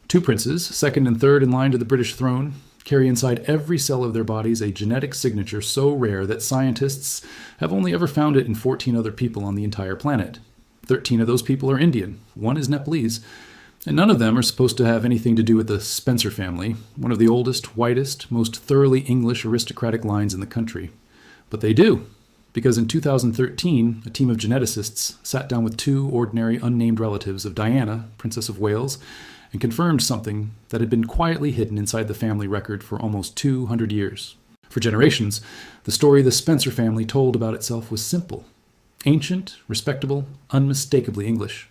Two princes, second and third in line to the British throne, carry inside every cell of their bodies a genetic signature so rare that scientists have only ever found it in 14 other people on the entire planet. 13 of those people are Indian, one is Nepalese, and none of them are supposed to have anything to do with the Spencer family, one of the oldest, whitest, most thoroughly English aristocratic lines in the country. But they do, because in 2013, a team of geneticists sat down with two ordinary unnamed relatives of Diana, Princess of Wales, and confirmed something that had been quietly hidden inside the family record for almost 200 years. For generations, the story the Spencer family told about itself was simple. Ancient, respectable, unmistakably English.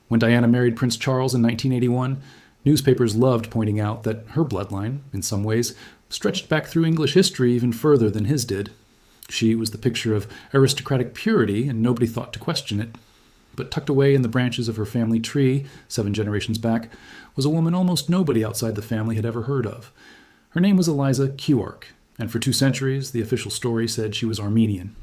When Diana married Prince Charles in 1981, newspapers loved pointing out that her bloodline, in some ways, stretched back through English history even further than his did. She was the picture of aristocratic purity, and nobody thought to question it. But tucked away in the branches of her family tree, 7 generations back, was a woman almost nobody outside the family had ever heard of. Her name was Eliza Kewark, and for 2 centuries, the official story said she was Armenian.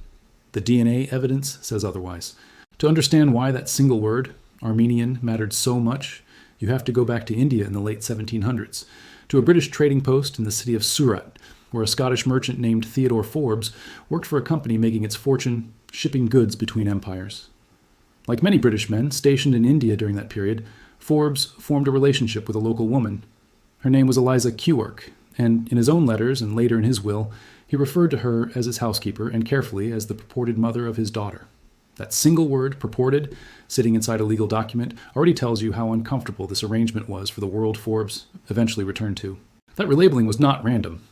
The DNA evidence says otherwise. To understand why that single word, Armenian, mattered so much, you have to go back to India in the late 1700s, to a British trading post in the city of Surat, where a Scottish merchant named Theodore Forbes worked for a company making its fortune shipping goods between empires. Like many British men stationed in India during that period, Forbes formed a relationship with a local woman. Her name was Eliza Kewark, and in his own letters and later in his will, he referred to her as his housekeeper and carefully as the purported mother of his daughter. That single word, purported, sitting inside a legal document, already tells you how uncomfortable this arrangement was for the world Forbes eventually returned to. That relabeling was not random.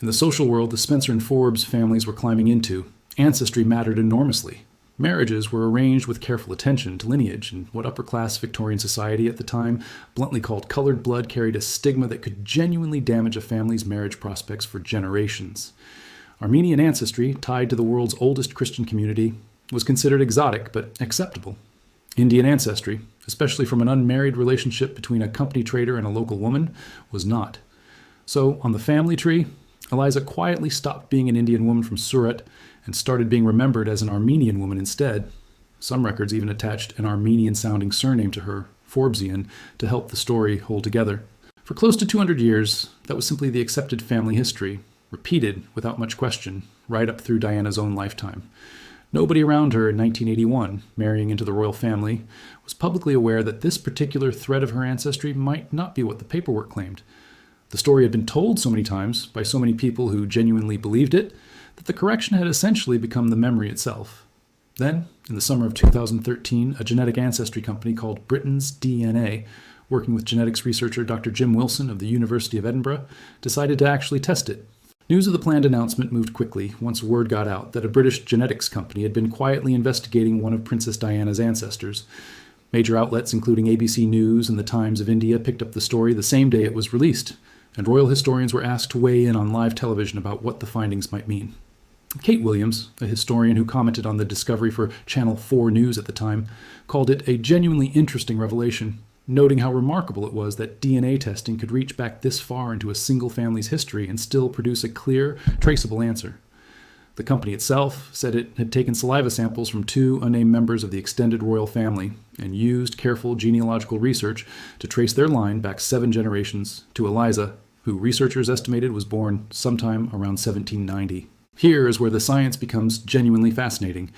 In the social world the Spencer and Forbes families were climbing into, ancestry mattered enormously. Marriages were arranged with careful attention to lineage, and what upper-class Victorian society at the time bluntly called colored blood carried a stigma that could genuinely damage a family's marriage prospects for generations. Armenian ancestry, tied to the world's oldest Christian community, was considered exotic but acceptable. Indian ancestry, especially from an unmarried relationship between a company trader and a local woman, was not. So, on the family tree, Eliza quietly stopped being an Indian woman from Surat and started being remembered as an Armenian woman instead. Some records even attached an Armenian-sounding surname to her, Forbesian, to help the story hold together. For close to 200 years, that was simply the accepted family history, repeated without much question, right up through Diana's own lifetime. Nobody around her in 1981, marrying into the royal family, was publicly aware that this particular thread of her ancestry might not be what the paperwork claimed. The story had been told so many times by so many people who genuinely believed it that the correction had essentially become the memory itself. Then, in the summer of 2013, a genetic ancestry company called Britain's DNA, working with genetics researcher Dr. Jim Wilson of the University of Edinburgh, decided to actually test it. News of the planned announcement moved quickly once word got out that a British genetics company had been quietly investigating one of Princess Diana's ancestors. Major outlets including ABC News and the Times of India picked up the story the same day it was released, and royal historians were asked to weigh in on live television about what the findings might mean. Kate Williams, a historian who commented on the discovery for Channel 4 News at the time, called it a genuinely interesting revelation, noting how remarkable it was that DNA testing could reach back this far into a single family's history and still produce a clear, traceable answer. The company itself said it had taken saliva samples from 2 unnamed members of the extended royal family and used careful genealogical research to trace their line back 7 generations to Eliza, who researchers estimated was born sometime around 1790. Here is where the science becomes genuinely fascinating,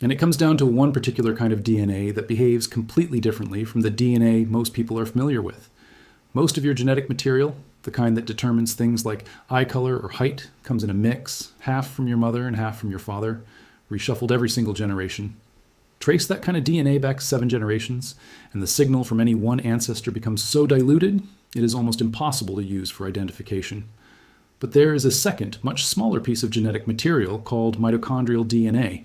and it comes down to one particular kind of DNA that behaves completely differently from the DNA most people are familiar with. Most of your genetic material, the kind that determines things like eye color or height, comes in a mix, half from your mother and half from your father, reshuffled every single generation. Trace that kind of DNA back 7 generations, and the signal from any one ancestor becomes so diluted, it is almost impossible to use for identification. But there is a second, much smaller piece of genetic material called mitochondrial DNA,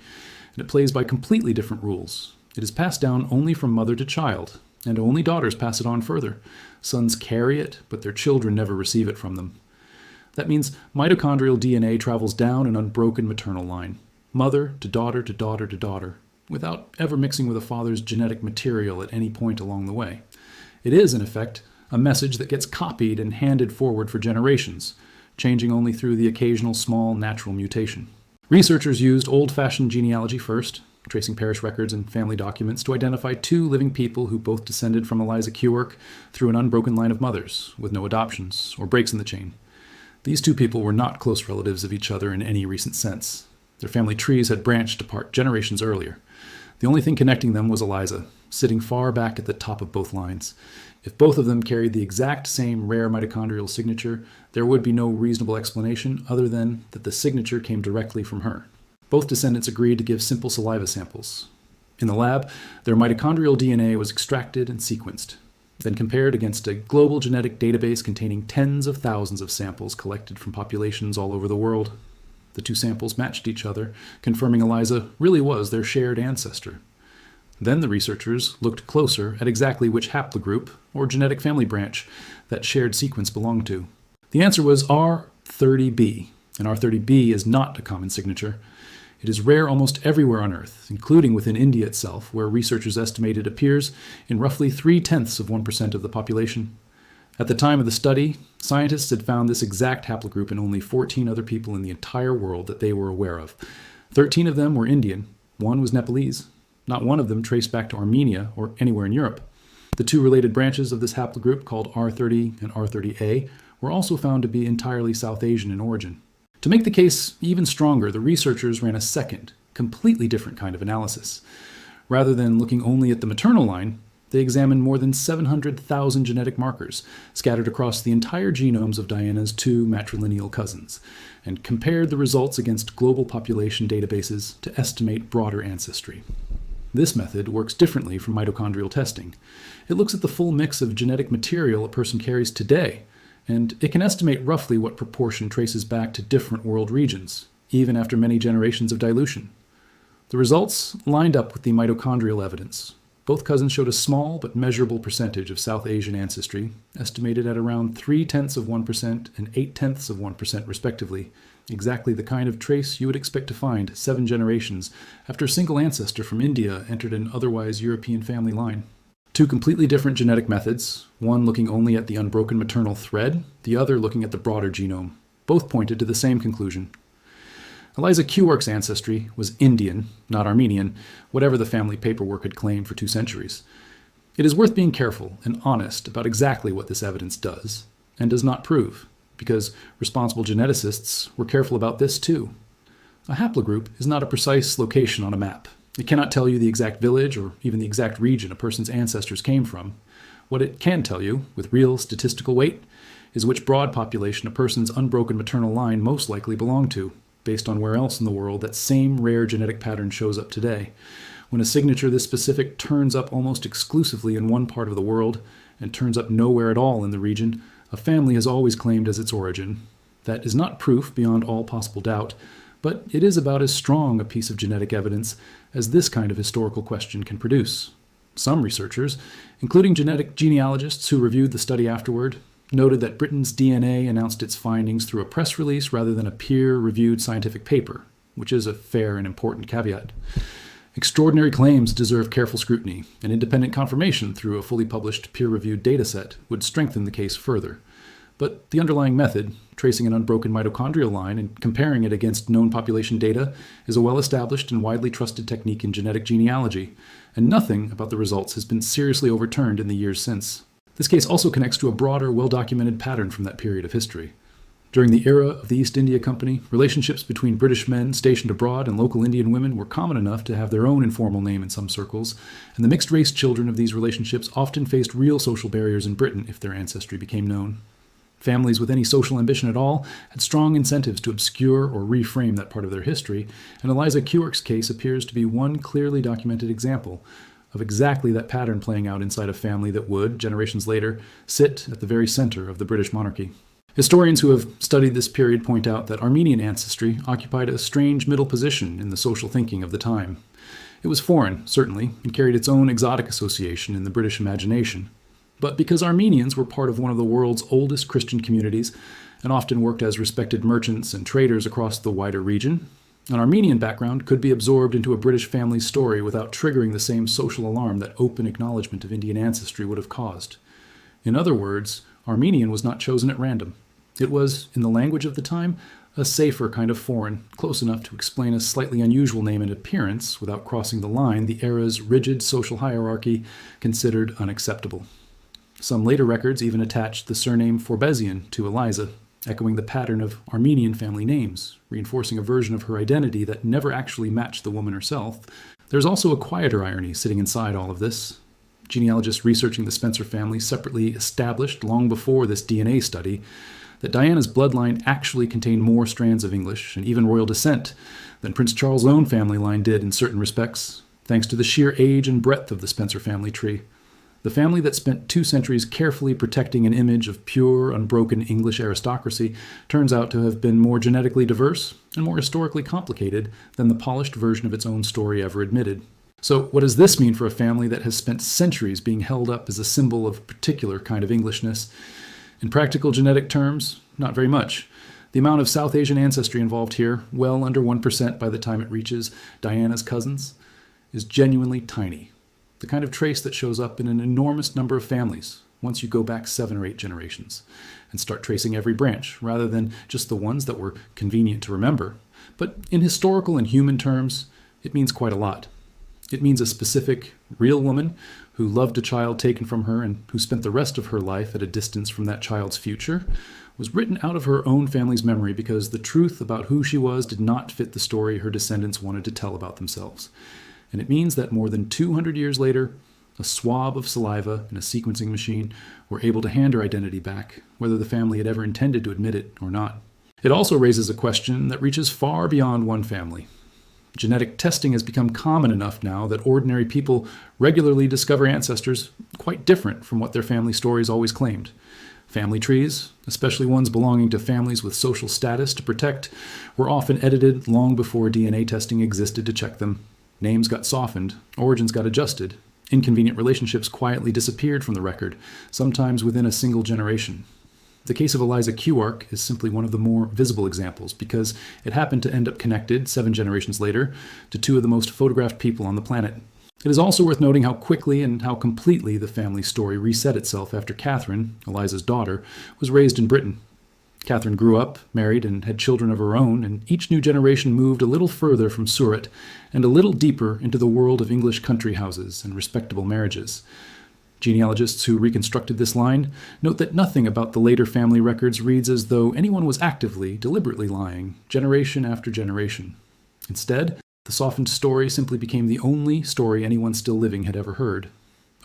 and it plays by completely different rules. It is passed down only from mother to child, and only daughters pass it on further. Sons carry it, but their children never receive it from them. That means mitochondrial DNA travels down an unbroken maternal line, mother to daughter to daughter to daughter, without ever mixing with a father's genetic material at any point along the way. It is, in effect, a message that gets copied and handed forward for generations, changing only through the occasional small natural mutation. Researchers used old-fashioned genealogy first, tracing parish records and family documents to identify two living people who both descended from Eliza Kewark through an unbroken line of mothers, with no adoptions or breaks in the chain. These two people were not close relatives of each other in any recent sense. Their family trees had branched apart generations earlier. The only thing connecting them was Eliza, sitting far back at the top of both lines. If both of them carried the exact same rare mitochondrial signature, there would be no reasonable explanation other than that the signature came directly from her. Both descendants agreed to give simple saliva samples. In the lab, their mitochondrial DNA was extracted and sequenced, then compared against a global genetic database containing tens of thousands of samples collected from populations all over the world. The two samples matched each other, confirming Eliza really was their shared ancestor. Then the researchers looked closer at exactly which haplogroup, or genetic family branch, that shared sequence belonged to. The answer was R30b, and R30b is not a common signature. It is rare almost everywhere on Earth, including within India itself, where researchers estimate it appears in roughly 0.3% of the population. At the time of the study, scientists had found this exact haplogroup in only 14 other people in the entire world that they were aware of. 13 of them were Indian, one was Nepalese. Not one of them traced back to Armenia or anywhere in Europe. The two related branches of this haplogroup, called R30 and R30A, were also found to be entirely South Asian in origin. To make the case even stronger, the researchers ran a second, completely different kind of analysis. Rather than looking only at the maternal line, they examined more than 700,000 genetic markers scattered across the entire genomes of Diana's two matrilineal cousins, and compared the results against global population databases to estimate broader ancestry. This method works differently from mitochondrial testing. It looks at the full mix of genetic material a person carries today, and it can estimate roughly what proportion traces back to different world regions, even after many generations of dilution. The results lined up with the mitochondrial evidence. Both cousins showed a small but measurable percentage of South Asian ancestry, estimated at around 0.3% and 0.8% respectively, exactly the kind of trace you would expect to find 7 generations after a single ancestor from India entered an otherwise European family line. Two completely different genetic methods, one looking only at the unbroken maternal thread, the other looking at the broader genome, both pointed to the same conclusion. Eliza Kewark's ancestry was Indian, not Armenian, whatever the family paperwork had claimed for 2 centuries. It is worth being careful and honest about exactly what this evidence does and does not prove, because responsible geneticists were careful about this too. A haplogroup is not a precise location on a map. It cannot tell you the exact village or even the exact region a person's ancestors came from. What it can tell you, with real statistical weight, is which broad population a person's unbroken maternal line most likely belonged to, based on where else in the world that same rare genetic pattern shows up today. When a signature this specific turns up almost exclusively in one part of the world and turns up nowhere at all in the region, a family has always claimed as its origin. That is not proof beyond all possible doubt, but it is about as strong a piece of genetic evidence as this kind of historical question can produce. Some researchers, including genetic genealogists who reviewed the study afterward, noted that Britain's DNA announced its findings through a press release rather than a peer-reviewed scientific paper, which is a fair and important caveat. Extraordinary claims deserve careful scrutiny, and independent confirmation through a fully published peer-reviewed dataset would strengthen the case further. But the underlying method, tracing an unbroken mitochondrial line and comparing it against known population data, is a well-established and widely trusted technique in genetic genealogy, and nothing about the results has been seriously overturned in the years since. This case also connects to a broader, well-documented pattern from that period of history. During the era of the East India Company, relationships between British men stationed abroad and local Indian women were common enough to have their own informal name in some circles, and the mixed-race children of these relationships often faced real social barriers in Britain if their ancestry became known. Families with any social ambition at all had strong incentives to obscure or reframe that part of their history, and Eliza Kewark's case appears to be one clearly documented example of exactly that pattern playing out inside a family that would, generations later, sit at the very center of the British monarchy. Historians who have studied this period point out that Armenian ancestry occupied a strange middle position in the social thinking of the time. It was foreign, certainly, and carried its own exotic association in the British imagination. But because Armenians were part of one of the world's oldest Christian communities and often worked as respected merchants and traders across the wider region, an Armenian background could be absorbed into a British family's story without triggering the same social alarm that open acknowledgement of Indian ancestry would have caused. In other words, Armenian was not chosen at random. It was, in the language of the time, a safer kind of foreign, close enough to explain a slightly unusual name in appearance without crossing the line the era's rigid social hierarchy considered unacceptable. Some later records even attached the surname Forbesian to Eliza, echoing the pattern of Armenian family names, reinforcing a version of her identity that never actually matched the woman herself. There's also a quieter irony sitting inside all of this. Genealogists researching the Spencer family separately established, long before this DNA study, that Diana's bloodline actually contained more strands of English and even royal descent than Prince Charles' own family line did in certain respects, thanks to the sheer age and breadth of the Spencer family tree. The family that spent 2 centuries carefully protecting an image of pure, unbroken English aristocracy turns out to have been more genetically diverse and more historically complicated than the polished version of its own story ever admitted. So what does this mean for a family that has spent centuries being held up as a symbol of a particular kind of Englishness? In practical genetic terms, not very much. The amount of South Asian ancestry involved here, well under 1% by the time it reaches Diana's cousins, is genuinely tiny. The kind of trace that shows up in an enormous number of families once you go back 7 or 8 generations and start tracing every branch, rather than just the ones that were convenient to remember. But in historical and human terms, it means quite a lot. It means a specific, real woman who loved a child taken from her and who spent the rest of her life at a distance from that child's future, was written out of her own family's memory because the truth about who she was did not fit the story her descendants wanted to tell about themselves. And it means that more than 200 years later, a swab of saliva and a sequencing machine were able to hand her identity back, whether the family had ever intended to admit it or not. It also raises a question that reaches far beyond one family. Genetic testing has become common enough now that ordinary people regularly discover ancestors quite different from what their family stories always claimed. Family trees, especially ones belonging to families with social status to protect, were often edited long before DNA testing existed to check them. Names got softened, origins got adjusted, inconvenient relationships quietly disappeared from the record, sometimes within a single generation. The case of Eliza Kewark is simply one of the more visible examples because it happened to end up connected 7 generations later to 2 of the most photographed people on the planet. It is also worth noting how quickly and how completely the family story reset itself after Katharine, Eliza's daughter, was raised in Britain. Katharine grew up, married, and had children of her own, and each new generation moved a little further from Surat and a little deeper into the world of English country houses and respectable marriages. Genealogists who reconstructed this line note that nothing about the later family records reads as though anyone was actively, deliberately lying, generation after generation. Instead, the softened story simply became the only story anyone still living had ever heard.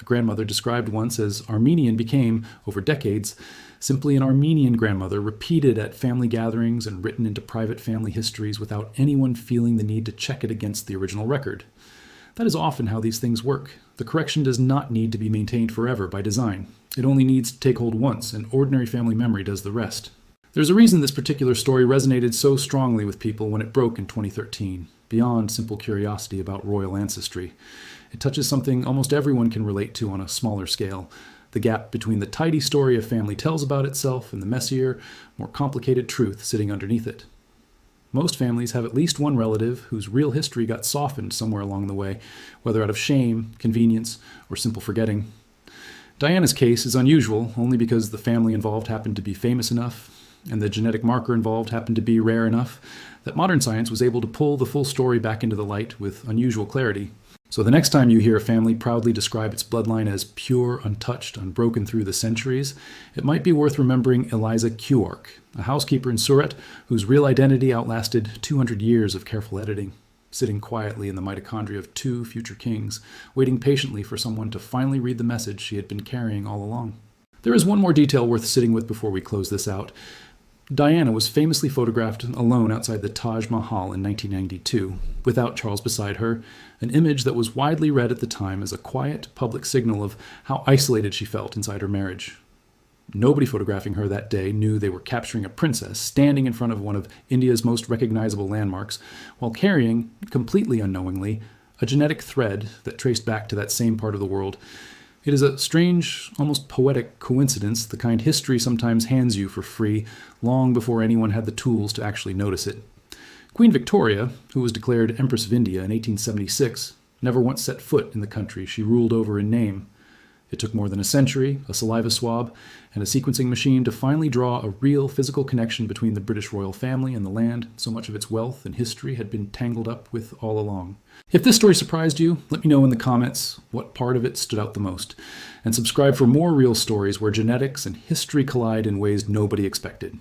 A grandmother described once as Armenian became, over decades, simply an Armenian grandmother repeated at family gatherings and written into private family histories without anyone feeling the need to check it against the original record. That is often how these things work. The correction does not need to be maintained forever by design. It only needs to take hold once, and ordinary family memory does the rest. There's a reason this particular story resonated so strongly with people when it broke in 2013, beyond simple curiosity about royal ancestry. It touches something almost everyone can relate to on a smaller scale, the gap between the tidy story a family tells about itself and the messier, more complicated truth sitting underneath it. Most families have at least one relative whose real history got softened somewhere along the way, whether out of shame, convenience, or simple forgetting. Diana's case is unusual only because the family involved happened to be famous enough, and the genetic marker involved happened to be rare enough, that modern science was able to pull the full story back into the light with unusual clarity. So the next time you hear a family proudly describe its bloodline as pure, untouched, unbroken through the centuries, it might be worth remembering Eliza Kewark, a housekeeper in Surat whose real identity outlasted 200 years of careful editing, sitting quietly in the mitochondria of 2 future kings, waiting patiently for someone to finally read the message she had been carrying all along. There is one more detail worth sitting with before we close this out. Diana was famously photographed alone outside the Taj Mahal in 1992, without Charles beside her, an image that was widely read at the time as a quiet, public signal of how isolated she felt inside her marriage. Nobody photographing her that day knew they were capturing a princess standing in front of one of India's most recognizable landmarks, while carrying, completely unknowingly, a genetic thread that traced back to that same part of the world. It is a strange, almost poetic coincidence, the kind history sometimes hands you for free, long before anyone had the tools to actually notice it. Queen Victoria, who was declared Empress of India in 1876, never once set foot in the country she ruled over in name. It took more than a century, a saliva swab, and a sequencing machine to finally draw a real physical connection between the British royal family and the land so much of its wealth and history had been tangled up with all along. If this story surprised you, let me know in the comments what part of it stood out the most. And subscribe for more real stories where genetics and history collide in ways nobody expected.